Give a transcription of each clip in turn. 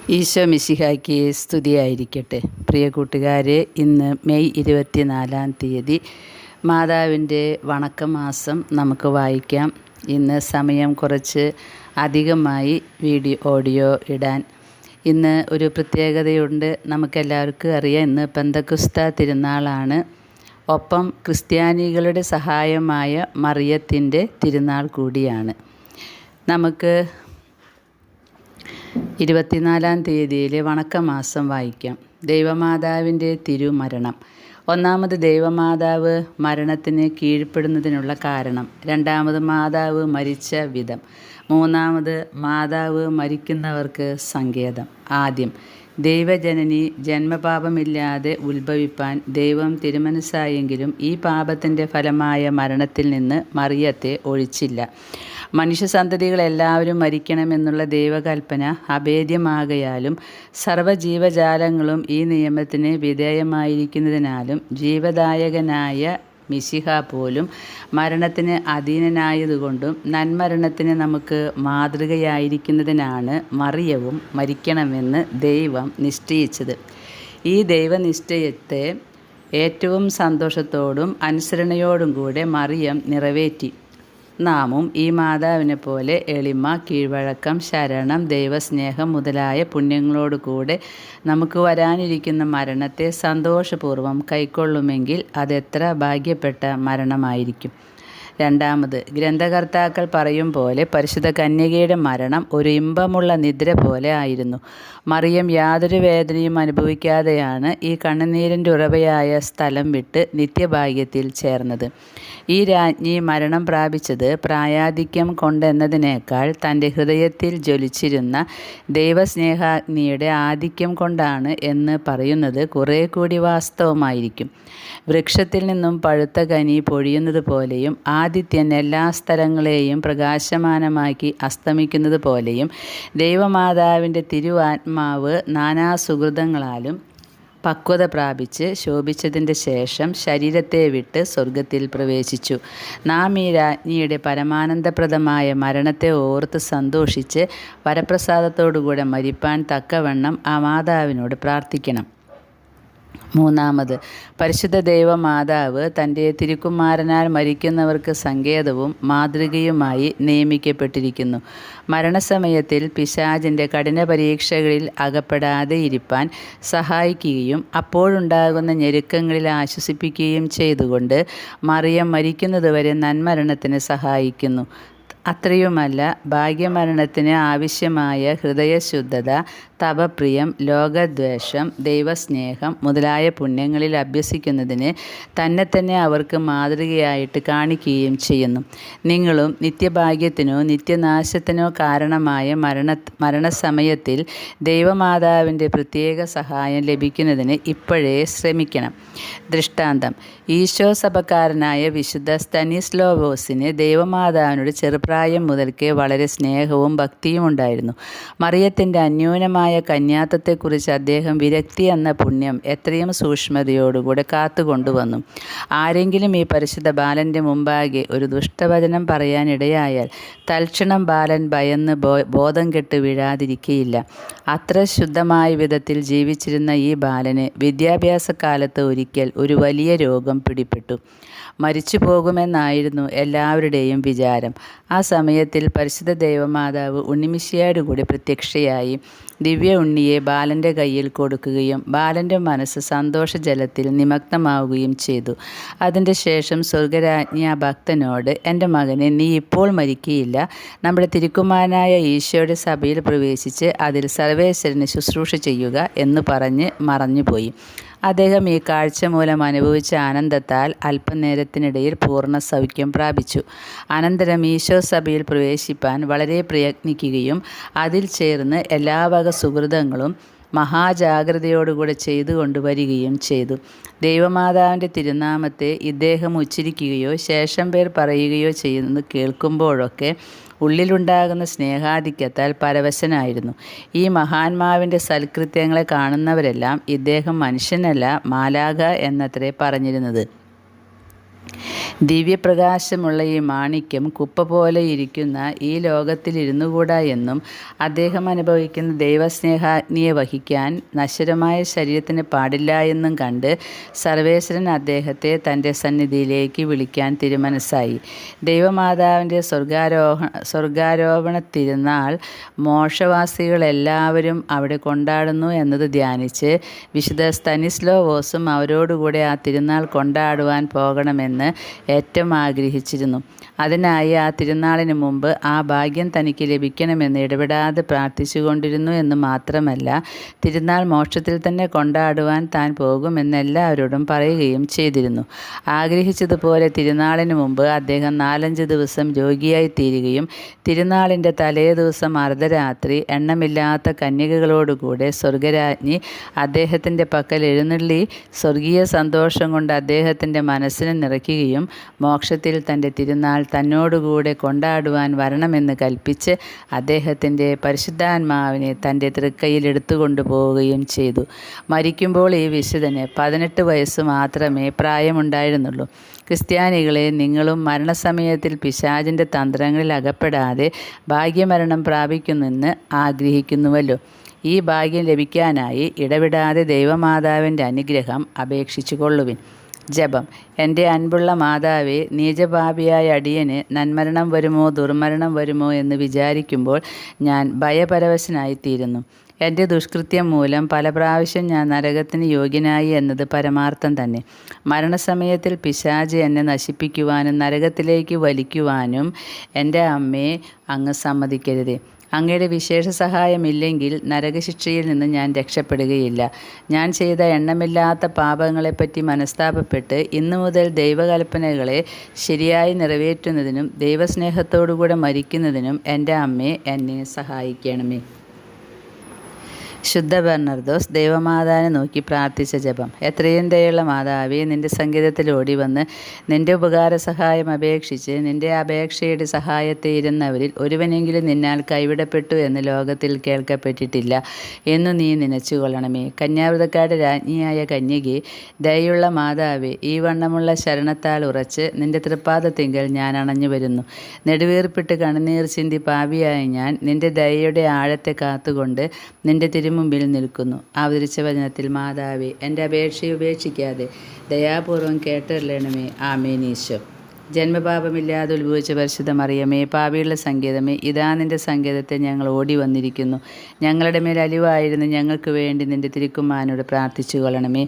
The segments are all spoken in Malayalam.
ഈശോ മിശിഹായ്ക്ക് സ്തുതിയായിരിക്കട്ടെ. പ്രിയ കൂട്ടുകാരെ, ഇന്ന് മെയ് 24-ാം തീയതി മാതാവിൻ്റെ വണക്കമാസം നമുക്ക് വായിക്കാം. ഇന്ന് സമയം കുറച്ച് അധികമായി ഓഡിയോ ഇടാൻ. ഇന്ന് ഒരു പ്രത്യേകതയുണ്ട്. നമുക്കെല്ലാവർക്കും അറിയാം, ഇന്ന് പെന്തക്കുസ്ത തിരുനാളാണ്. ഒപ്പം ക്രിസ്ത്യാനികളുടെ സഹായമായ മറിയത്തിൻ്റെ തിരുനാൾ കൂടിയാണ്. നമുക്ക് 24-ാം തീയതിയിലെ വണക്കമാസം വായിക്കാം. ദൈവമാതാവിൻ്റെ തിരുമരണം. ഒന്നാമത്, ദൈവമാതാവ് മരണത്തിന് കീഴ്പ്പെടുന്നതിനുള്ള കാരണം. രണ്ടാമത്, മാതാവ് മരിച്ച വിധം. മൂന്നാമത്, മാതാവ് മരിക്കുന്നവർക്ക് സങ്കേതം. ആദ്യം, ദൈവജനനി ജന്മപാപമില്ലാതെ ഉത്ഭവിപ്പാൻ ദൈവം തിരുമനസ്സായെങ്കിലും ഈ പാപത്തിൻ്റെ ഫലമായ മരണത്തിൽ നിന്ന് മറിയത്തെ ഒഴിച്ചില്ല. മനുഷ്യസന്തതികളെല്ലാവരും മരിക്കണമെന്നുള്ള ദൈവകൽപ്പന അഭേദ്യമാകയാലും സർവ്വജീവജാലങ്ങളും ഈ നിയമത്തിന് വിധേയമായിരിക്കുന്നതിനാലും ജീവദായകനായ മിശിഹ പോലും മരണത്തിന് അധീനനായതുകൊണ്ടും നന്മരണത്തിന് നമുക്ക് മാതൃകയായിരിക്കുന്നതിനാണ് മറിയവും മരിക്കണമെന്ന് ദൈവം നിശ്ചയിച്ചത്. ഈ ദൈവനിശ്ചയത്തെ ഏറ്റവും സന്തോഷത്തോടും അനുസരണയോടും കൂടെ മറിയം നിറവേറ്റി. നാമും ഈ മാതാവിനെ പോലെ എളിമ, കീഴ്വഴക്കം, ശരണം, ദൈവസ്നേഹം മുതലായ പുണ്യങ്ങളോടുകൂടെ നമുക്ക് വരാനിരിക്കുന്ന മരണത്തെ സന്തോഷപൂർവ്വം കൈക്കൊള്ളുമെങ്കിൽ അതെത്ര ഭാഗ്യപ്പെട്ട മരണമായിരിക്കും. രണ്ടാമത്, ഗ്രന്ഥകർത്താക്കൾ പറയും പോലെ പരിശുദ്ധ കന്യകയുടെ മരണം ഒരു ഇമ്പമുള്ള നിദ്ര പോലെ ആയിരുന്നു. മറിയം യാതൊരു വേദനയും അനുഭവിക്കാതെയാണ് ഈ കണ്ണുനീരിൻ്റെ ഉറവയായ സ്ഥലം വിട്ട് നിത്യഭാഗ്യത്തിൽ ചേർന്നത്. ഈ രാജ്ഞി മരണം പ്രാപിച്ചത് പ്രായാധിക്യം കൊണ്ടെന്നതിനേക്കാൾ തൻ്റെ ഹൃദയത്തിൽ ജ്വലിച്ചിരുന്ന ദൈവസ്നേഹാഗ്നിയുടെ ആധിക്യം കൊണ്ടാണ് എന്ന് പറയുന്നത് കുറേ കൂടി വാസ്തവമായിരിക്കും. വൃക്ഷത്തിൽ നിന്നും പഴുത്ത കനി പൊഴിയുന്നത് പോലെയും ആദിത്യൻ എല്ലാ സ്ഥലങ്ങളെയും പ്രകാശമാനമാക്കി അസ്തമിക്കുന്നത് പോലെയും ദൈവമാതാവിൻ്റെ തിരുവാത്മാവ് നാനാ സുഹൃതങ്ങളാലും പക്വത പ്രാപിച്ച് ശോഭിച്ചതിൻ്റെ ശേഷം ശരീരത്തെ വിട്ട് സ്വർഗത്തിൽ പ്രവേശിച്ചു. നാം ഈ രാജ്ഞിയുടെ പരമാനന്ദപ്രദമായ മരണത്തെ ഓർത്ത് സന്തോഷിച്ച് വരപ്രസാദത്തോടുകൂടെ മരിപ്പാൻ തക്കവണ്ണം ആ മാതാവിനോട് പ്രാർത്ഥിക്കണം. മൂന്നാമത്, പരിശുദ്ധ ദൈവമാതാവ് തൻ്റെ തിരുക്കുമാരനാൽ മരിക്കുന്നവർക്ക് സങ്കേതവും മാതൃകയുമായി നിയമിക്കപ്പെട്ടിരിക്കുന്നു. മരണസമയത്തിൽ പിശാചിൻ്റെ കഠിന പരീക്ഷകളിൽ അകപ്പെടാതെ ഇരിപ്പാൻ സഹായിക്കുകയും അപ്പോഴുണ്ടാകുന്ന ഞെരുക്കങ്ങളിൽ ആശ്വസിപ്പിക്കുകയും ചെയ്തുകൊണ്ട് മറിയം മരിക്കുന്നതുവരെ നന്മരണത്തിന് സഹായിക്കുന്നു. അത്രയുമല്ല, ഭാഗ്യമരണത്തിന് ആവശ്യമായ ഹൃദയശുദ്ധത, തപപ്രിയം, ലോകദ്വേഷം, ദൈവസ്നേഹം മുതലായ പുണ്യങ്ങളിൽ അഭ്യസിക്കുന്നതിന് തന്നെ അവർക്ക് മാതൃകയായിട്ട് കാണിക്കുകയും ചെയ്യുന്നു. നിങ്ങളും നിത്യഭാഗ്യത്തിനോ നിത്യനാശത്തിനോ കാരണമായ മരണസമയത്തിൽ ദൈവമാതാവിൻ്റെ പ്രത്യേക സഹായം ലഭിക്കുന്നതിന് ഇപ്പോഴേ ശ്രമിക്കണം. ദൃഷ്ടാന്തം, ഈശോ സഭക്കാരനായ വിശുദ്ധ സ്തനിസ്ലോവോസിന് ദൈവമാതാവിനോട് ചെറുപ്രായം മുതൽക്കേ വളരെ സ്നേഹവും ഭക്തിയും ഉണ്ടായിരുന്നു. മറിയത്തിൻ്റെ അന്യൂനമായ കന്യാത്വത്തെക്കുറിച്ച് അദ്ദേഹം വിരക്തി എന്ന പുണ്യം എത്രയും സൂക്ഷ്മതയോടുകൂടെ കാത്തുകൊണ്ടുവന്നു. ആരെങ്കിലും ഈ പരിശുദ്ധ ബാലൻ്റെ മുമ്പാകെ ഒരു ദുഷ്ടവചനം പറയാനിടയായാൽ തൽക്ഷണം ബാലൻ ഭയന്ന് ബോധം കെട്ട് വീഴാതിരിക്കയില്ല. അത്ര ശുദ്ധമായ വിധത്തിൽ ജീവിച്ചിരുന്ന ഈ ബാലന് വിദ്യാഭ്യാസകാലത്ത് ഒരിക്കൽ ഒരു വലിയ രോഗം പിടിപെട്ടു. മരിച്ചു പോകുമെന്നായിരുന്നു എല്ലാവരുടെയും വിചാരം. ആ സമയത്തിൽ പരിശുദ്ധ ദൈവമാതാവ് ഉണ്ണിമിശിഹായുടെ കൂടെ പ്രത്യക്ഷയായി ദിവ്യ ഉണ്ണിയെ ബാലൻ്റെ കയ്യിൽ കൊടുക്കുകയും ബാലൻ്റെ മനസ്സ് സന്തോഷജലത്തിൽ നിമഗ്നമാവുകയും ചെയ്തു. അതിൻ്റെ ശേഷം സ്വർഗരാജ്ഞി ആ ഭക്തനോട്, എൻ്റെ മകനെ, നീ ഇപ്പോൾ മരിക്കുകയില്ല. നമ്മുടെ തിരുക്കുമാരനായ ഈശോയുടെ സഭയിൽ പ്രവേശിച്ച് അതിൽ സർവേശ്വരന് ശുശ്രൂഷ ചെയ്യുക എന്ന് പറഞ്ഞ് മറഞ്ഞുപോയി. അദ്ദേഹം ഈ കാഴ്ച മൂലം അനുഭവിച്ച ആനന്ദത്താൽ അല്പനേരത്തിനിടയിൽ പൂർണ്ണ സൗഖ്യം പ്രാപിച്ചു. അനന്തരം ഈശോ സഭയിൽ പ്രവേശിപ്പാൻ വളരെ പ്രയത്നിക്കുകയും അതിൽ ചേർന്ന് എല്ലാ വക സുഹൃതങ്ങളും മഹാജാഗ്രതയോടുകൂടെ ചെയ്തു കൊണ്ടുവരികയും ചെയ്തു. ദൈവമാതാവിൻ്റെ തിരുനാമത്തെ ഇദ്ദേഹം ഉച്ചരിക്കുകയോ ശേഷം പേർ പറയുകയോ ചെയ്യുന്നത് കേൾക്കുമ്പോഴൊക്കെ ഉള്ളിലുണ്ടാകുന്ന സ്നേഹാധിക്യത്താൽ പരവശനായിരുന്നു. ഈ മഹാത്മാവിൻ്റെ സൽകൃത്യങ്ങളെ കാണുന്നവരെല്ലാം ഇദ്ദേഹം മനുഷ്യനല്ല മാലാഖ എന്നത്രേ പറഞ്ഞിരുന്നത്. ദിവ്യപ്രകാശമുള്ള ഈ മാണിക്യം കുപ്പ പോലെ ഇരിക്കുന്ന ഈ ലോകത്തിൽ ഇരുന്നുകൂടാ എന്നും അദ്ദേഹം അനുഭവിക്കുന്ന ദൈവസ്നേഹാഗ്നിയെ വഹിക്കാൻ നശ്വരമായ ശരീരത്തിന് പാടില്ല എന്നും കണ്ട് സർവേശ്വരൻ അദ്ദേഹത്തെ തൻ്റെ സന്നിധിയിലേക്ക് വിളിക്കാൻ തിരുമനസ്സായി. ദൈവമാതാവിൻ്റെ സ്വർഗാരോപണ തിരുനാൾ മോക്ഷവാസികളെല്ലാവരും അവിടെ കൊണ്ടാടുന്നു എന്നത് ധ്യാനിച്ച് വിശുദ്ധ സ്തനിസ്ലോവോസും അവരോടുകൂടെ ആ തിരുനാൾ കൊണ്ടാടുവാൻ പോകണമെന്ന് ഏറ്റവും ആഗ്രഹിച്ചിരുന്നു. അതിനായി ആ തിരുനാളിന് മുമ്പ് ആ ഭാഗ്യം തനിക്ക് ലഭിക്കണമെന്ന് ഇടപെടാതെ പ്രാർത്ഥിച്ചുകൊണ്ടിരുന്നു എന്ന് മാത്രമല്ല, തിരുനാൾ മോക്ഷത്തിൽ തന്നെ കൊണ്ടാടുവാൻ താൻ പോകുമെന്ന് എല്ലാവരോടും പറയുകയും ചെയ്തിരുന്നു. ആഗ്രഹിച്ചതുപോലെ തിരുനാളിന് മുമ്പ് അദ്ദേഹം 4-5 ദിവസം രോഗിയായി തീരുകയും തിരുനാളിൻ്റെ തലേ ദിവസം അർദ്ധരാത്രി എണ്ണമില്ലാത്ത കന്യകകളോടുകൂടെ സ്വർഗരാജ്ഞി അദ്ദേഹത്തിൻ്റെ പക്കൽ എഴുന്നള്ളി സ്വർഗീയ സന്തോഷം കൊണ്ട് അദ്ദേഹത്തിൻ്റെ മനസ്സിനെ നിറയ്ക്കുകയും മോക്ഷത്തിൽ തൻ്റെ തിരുനാൾ തന്നോടുകൂടെ കൊണ്ടാടുവാൻ വരണമെന്ന് കൽപ്പിച്ച് അദ്ദേഹത്തിൻ്റെ പരിശുദ്ധാത്മാവിനെ തൻ്റെ തൃക്കൈയിൽ എടുത്തുകൊണ്ടു പോവുകയും ചെയ്തു. മരിക്കുമ്പോൾ ഈ വിശുദ്ധന് 18 വയസ്സ് മാത്രമേ പ്രായമുണ്ടായിരുന്നുള്ളൂ. ക്രിസ്ത്യാനികളെ, നിങ്ങളും മരണസമയത്തിൽ പിശാചിൻ്റെ തന്ത്രങ്ങളിൽ അകപ്പെടാതെ ഭാഗ്യമരണം പ്രാപിക്കുമെന്ന് ആഗ്രഹിക്കുന്നുവല്ലോ. ഈ ഭാഗ്യം ലഭിക്കാനായി ഇടവിടാതെ ദൈവമാതാവിൻ്റെ അനുഗ്രഹം അപേക്ഷിച്ചു കൊള്ളുവിൻ. ജപം. എൻ്റെ അൻപുള്ള മാതാവേ, നീചപാപിയായ അടിയന് നന്മരണം വരുമോ ദുർമരണം വരുമോ എന്ന് വിചാരിക്കുമ്പോൾ ഞാൻ ഭയപരവശനായിത്തീരുന്നു. എൻ്റെ ദുഷ്കൃത്യം മൂലം പല പ്രാവശ്യം ഞാൻ നരകത്തിന് യോഗ്യനായി എന്നത് പരമാർത്ഥം തന്നെ. മരണസമയത്തിൽ പിശാച് എന്നെ നശിപ്പിക്കുവാനും നരകത്തിലേക്ക് വലിക്കുവാനും എൻ്റെ അമ്മയെ അങ്ങ് സമ്മതിക്കരുതേ. അങ്ങയുടെ വിശേഷ സഹായമില്ലെങ്കിൽ നരകശിക്ഷയിൽ നിന്ന് ഞാൻ രക്ഷപ്പെടുകയില്ല. ഞാൻ ചെയ്ത എണ്ണമില്ലാത്ത പാപങ്ങളെപ്പറ്റി മനസ്താപപ്പെട്ട് ഇന്നു മുതൽ ദൈവകൽപ്പനകളെ ശരിയായി നിറവേറ്റുന്നതിനും ദൈവസ്നേഹത്തോടുകൂടെ മരിക്കുന്നതിനും എൻ്റെ അമ്മയെ എന്നെ സഹായിക്കണമേ. ശുദ്ധ ബെർണർദോസ് ദൈവമാതാവിനെ നോക്കി പ്രാർത്ഥിച്ച ജപം. എത്രയും ദയുള്ള മാതാവേ, നിൻ്റെ സംഗീതത്തിൽ ഓടി വന്ന് നിൻ്റെ ഉപകാര സഹായം അപേക്ഷിച്ച് നിൻ്റെ അപേക്ഷയുടെ സഹായത്തെ ഇരുന്നവരിൽ ഒരുവനെങ്കിലും നിന്നാൽ കൈവിടപ്പെട്ടു എന്ന് ലോകത്തിൽ കേൾക്കപ്പെട്ടിട്ടില്ല എന്നു നീ നനച്ചുകൊള്ളണമേ. കന്യാവ്രതക്കാരുടെ രാജ്ഞിയായ കന്യകെ, ദയുള്ള മാതാവേ, ഈ വണ്ണമുള്ള ശരണത്താൽ ഉറച്ച് നിൻ്റെ തൃപ്പാദത്തിങ്കൽ ഞാൻ അണഞ്ഞു വരുന്നു. നെടുവീർപ്പിട്ട് കണ്ണുനീർ ചിന്തി പാപിയായ ഞാൻ നിൻ്റെ ദയയുടെ ആഴത്തെ കാത്തുകൊണ്ട് നിൻ്റെ മുമ്പിൽ നിൽക്കുന്നു. അവതരിച്ച വചനത്തിൽ മാതാവേ, എൻ്റെ അപേക്ഷയെ ഉപേക്ഷിക്കാതെ ദയാപൂർവം കേട്ടറിയണമേ. ആമേൻ. ഈശോ. ജന്മപാപമില്ലാതെ ഉത്ഭവിച്ച പരിശുദ്ധ മറിയമേ, പാപികളുടെ സങ്കേതമേ, ഇതാ നിൻ്റെ സങ്കേതത്തെ ഞങ്ങൾ ഓടി വന്നിരിക്കുന്നു. ഞങ്ങളുടെ മേൽ അലിവായിരുന്നു ഞങ്ങൾക്ക് വേണ്ടി നിൻ്റെ തിരുക്കുമാരനോട് പ്രാർത്ഥിച്ചു കൊള്ളണമേ.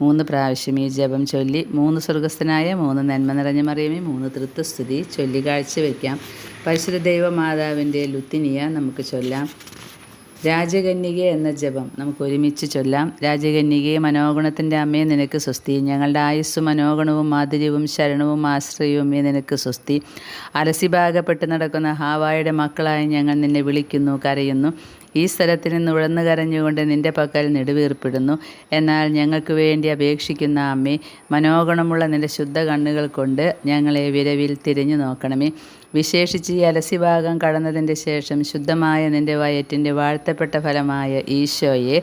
3 പ്രാവശ്യം ഈ ജപം ചൊല്ലി 3 സ്വർഗസ്ഥനായ 3 നന്മ നിറഞ്ഞ മറിയമേ 3 തൃത്വസ്തുതി ചൊല്ലി കാഴ്ചവെക്കാം. പരിശുദ്ധ ദൈവമാതാവിൻ്റെ ലുത്തിനിയ നമുക്ക് ചൊല്ലാം. രാജകന്യകെ എന്ന ജപം നമുക്ക് ഒരുമിച്ച് ചൊല്ലാം. രാജകന്യകെ, മനോഗുണത്തിൻ്റെ അമ്മയെ നിനക്ക് സ്വസ്തി. ഞങ്ങളുടെ ആയുസ്സും മനോഗുണവും മാധുര്യവും ശരണവും ആശ്രയവും നിനക്ക് സ്വസ്തി. അലസിഭാഗപ്പെട്ട് നടക്കുന്ന ഹാവായുടെ മക്കളായി ഞങ്ങൾ നിന്നെ വിളിക്കുന്നു, കരയുന്നു. ഈ സ്ഥലത്ത് നിന്ന് ഉഴന്നു കരഞ്ഞുകൊണ്ട് നിൻ്റെ പക്കൽ നെടുവീർപ്പിടുന്നു. എന്നാൽ ഞങ്ങൾക്ക് വേണ്ടി അപേക്ഷിക്കുന്ന അമ്മേ, മനോഗുണമുള്ള നിൻ്റെ ശുദ്ധ കണ്ണുകൾ കൊണ്ട് ഞങ്ങളെ വിരവിൽ തിരിഞ്ഞു നോക്കണമേ. വിശേഷിച്ച് ഈ അലസിഭാഗം കടന്നതിൻ്റെ ശേഷം ശുദ്ധമായ നിൻ്റെ വയറ്റിൻ്റെ വാഴ്ത്തപ്പെട്ട ഫലമായ ഈശോയെ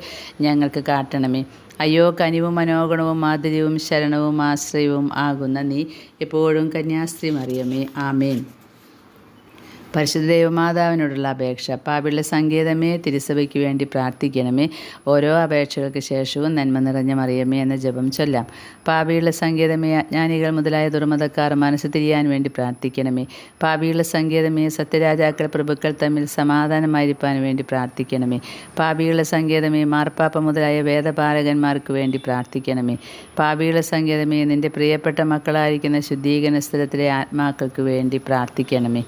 ഞങ്ങൾക്ക് കാട്ടണമേ. അയ്യോ, കനിവും മനോഗുണവും മാധുര്യവും ശരണവും ആശ്രയവും ആകുന്ന നീ എപ്പോഴും കന്യാസ്ത്രീ മറിയമേ. ആമേൻ. പരിശുദ്ധ ദൈവമാതാവിനോടുള്ള അപേക്ഷ. പാപികളുടെ സങ്കേതമേ, തിരുസഭയ്ക്ക് വേണ്ടി പ്രാർത്ഥിക്കണമേ. ഓരോ അപേക്ഷകൾക്ക് ശേഷവും നന്മ നിറഞ്ഞ മറിയമേ എന്ന ജപം ചൊല്ലാം. പാപികളുടെ സങ്കേതമേ, അജ്ഞാനികൾ മുതലായ ദുർമതക്കാർ മനസ്സ് തിരിയാൻ വേണ്ടി പ്രാർത്ഥിക്കണമേ. പാപികളുടെ സങ്കേതമേ, സത്യരാജാക്കൾ പ്രഭുക്കൾ തമ്മിൽ സമാധാനമായിരിക്കാൻ വേണ്ടി പ്രാർത്ഥിക്കണമേ. പാപികളുടെ സങ്കേതമേ, മാർപ്പാപ്പ മുതലായ വേദപാലകന്മാർക്ക് വേണ്ടി പ്രാർത്ഥിക്കണമേ. പാപികളുടെ സങ്കേതമേ, നിൻ്റെ പ്രിയപ്പെട്ട മക്കളായിരിക്കുന്ന ശുദ്ധീകരണ സ്ഥലത്തിലെ ആത്മാക്കൾക്ക് വേണ്ടി പ്രാർത്ഥിക്കണമേ.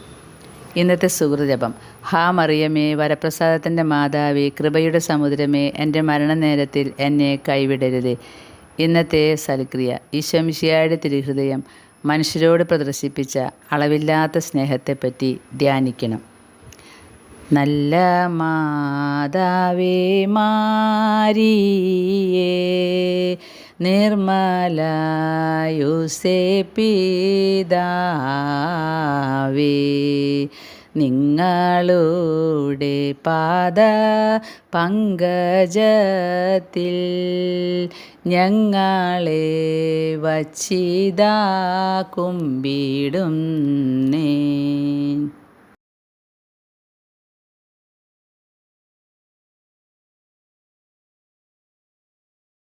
ഇന്നത്തെ സുഹൃജപം. ഹാ മറിയമേ, വരപ്രസാദത്തിൻ്റെ മാതാവേ, കൃപയുടെ സമുദ്രമേ, എൻ്റെ മരണനേരത്തിൽ എന്നെ കൈവിടരുതേ. ഇന്നത്തെ സൽക്രിയ. ഈശോ മിശിഹായുടെ തിരുഹൃദയം മനുഷ്യരോട് പ്രദർശിപ്പിച്ച അളവില്ലാത്ത സ്നേഹത്തെപ്പറ്റി ധ്യാനിക്കണം. നല്ല മാതാവേ മാരിയേ, നിർമ്മല യോസേപ്പിതാവേ, നിങ്ങളുടെ പാദ പങ്കജത്തിൽ ഞങ്ങളെ വച്ചിതാ കുമ്പിടുന്നേ.